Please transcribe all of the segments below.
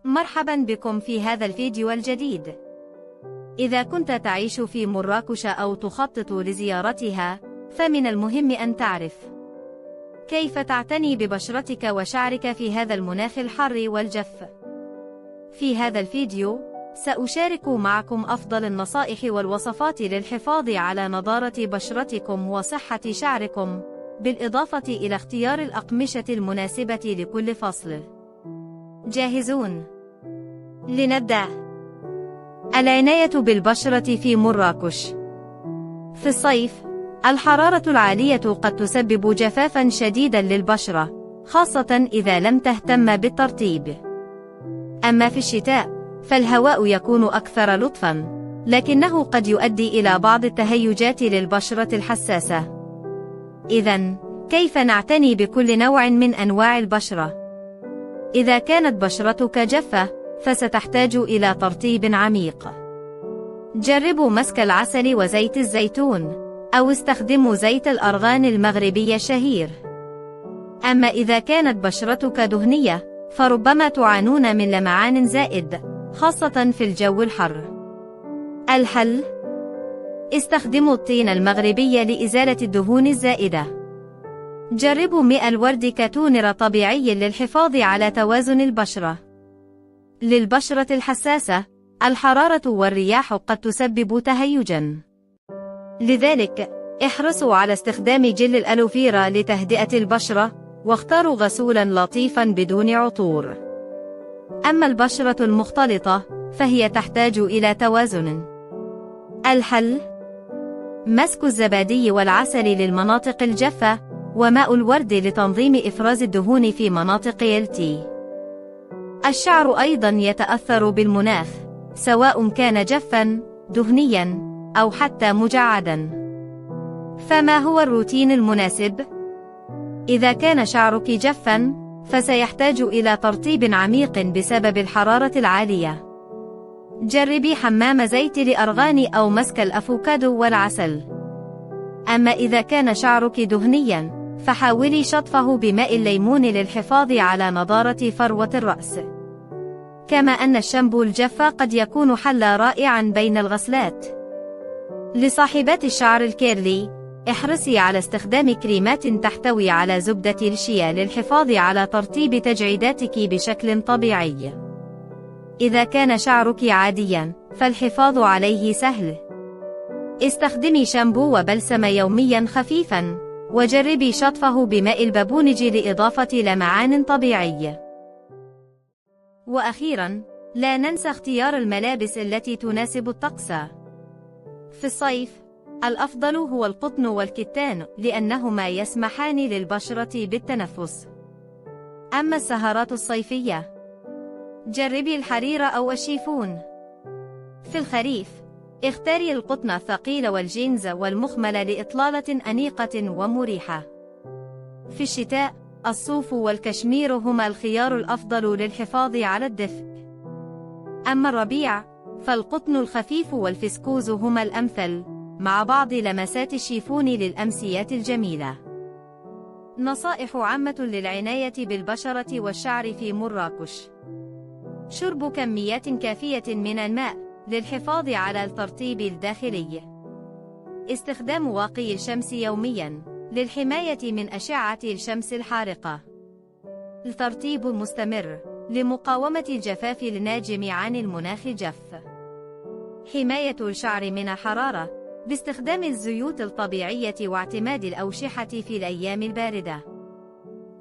مرحبا بكم في هذا الفيديو الجديد. إذا كنت تعيش في مراكش أو تخطط لزيارتها، فمن المهم أن تعرف كيف تعتني ببشرتك وشعرك في هذا المناخ الحار والجف. في هذا الفيديو سأشارك معكم أفضل النصائح والوصفات للحفاظ على نضارة بشرتكم وصحة شعركم، بالإضافة إلى اختيار الأقمشة المناسبة لكل فصل. جاهزون؟ لنبدأ. العناية بالبشرة في مراكش. في الصيف، الحرارة العالية قد تسبب جفافاً شديداً للبشرة، خاصة إذا لم تهتم بالترطيب. أما في الشتاء، فالهواء يكون أكثر لطفاً، لكنه قد يؤدي إلى بعض التهيجات للبشرة الحساسة. إذن، كيف نعتني بكل نوع من أنواع البشرة؟ إذا كانت بشرتك جافة، فستحتاج إلى ترطيب عميق. جربوا مسك العسل وزيت الزيتون، أو استخدموا زيت الأرغان المغربي الشهير. أما إذا كانت بشرتك دهنية، فربما تعانون من لمعان زائد، خاصة في الجو الحر. الحل: استخدموا الطين المغربي لإزالة الدهون الزائدة. جربوا ماء الورد كتونر طبيعي للحفاظ على توازن البشرة. للبشرة الحساسة، الحرارة والرياح قد تسبب تهيجاً. لذلك، احرصوا على استخدام جل الألوفيرا لتهدئة البشرة، واختاروا غسولاً لطيفاً بدون عطور. أما البشرة المختلطة، فهي تحتاج إلى توازن. الحل: مسك الزبادي والعسل للمناطق الجافة، وماء الورد لتنظيم إفراز الدهون في مناطق يلتي. الشعر أيضاً يتأثر بالمناخ، سواء كان جافاً، دهنياً، أو حتى مجعداً. فما هو الروتين المناسب؟ إذا كان شعرك جافاً، فسيحتاج إلى ترطيب عميق بسبب الحرارة العالية. جربي حمام زيت الأرغان أو مسك الأفوكادو والعسل. أما إذا كان شعرك دهنياً، فحاولي شطفه بماء الليمون للحفاظ على نضارة فروة الرأس. كما أن الشامبو الجاف قد يكون حلاً رائعاً بين الغسلات. لصاحبات الشعر الكيرلي، احرصي على استخدام كريمات تحتوي على زبدة الشيا للحفاظ على ترطيب تجعيداتك بشكل طبيعي. إذا كان شعرك عادياً، فالحفاظ عليه سهل. استخدمي شامبو وبلسم يومياً خفيفاً، وجربي شطفه بماء البابونج لإضافة لمعان طبيعي. وأخيراً، لا ننسى اختيار الملابس التي تناسب الطقس. في الصيف، الأفضل هو القطن والكتان، لأنهما يسمحان للبشرة بالتنفس. أما السهرات الصيفية، جربي الحرير أو الشيفون. في الخريف، اختاري القطن الثقيل والجينز والمخمل لإطلالة أنيقة ومريحة. في الشتاء، الصوف والكشمير هما الخيار الأفضل للحفاظ على الدفء. أما الربيع، فالقطن الخفيف والفسكوز هما الأمثل، مع بعض لمسات الشيفون للأمسيات الجميلة. نصائح عامة للعناية بالبشرة والشعر في مراكش. شرب كميات كافية من الماء للحفاظ على الترطيب الداخلي. استخدام واقي الشمس يومياً للحماية من أشعة الشمس الحارقة. الترطيب مستمر لمقاومة الجفاف الناجم عن المناخ الجاف. حماية الشعر من الحرارة باستخدام الزيوت الطبيعية واعتماد الأوشحة في الأيام الباردة.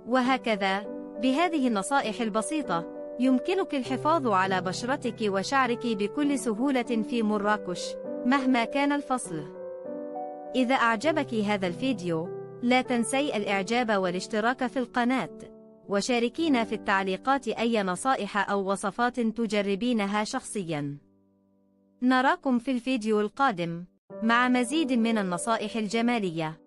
وهكذا، بهذه النصائح البسيطة، يمكنك الحفاظ على بشرتك وشعرك بكل سهولة في مراكش، مهما كان الفصل. إذا أعجبك هذا الفيديو، لا تنسي الإعجاب والاشتراك في القناة، وشاركينا في التعليقات أي نصائح أو وصفات تجربينها شخصياً. نراكم في الفيديو القادم، مع مزيد من النصائح الجمالية.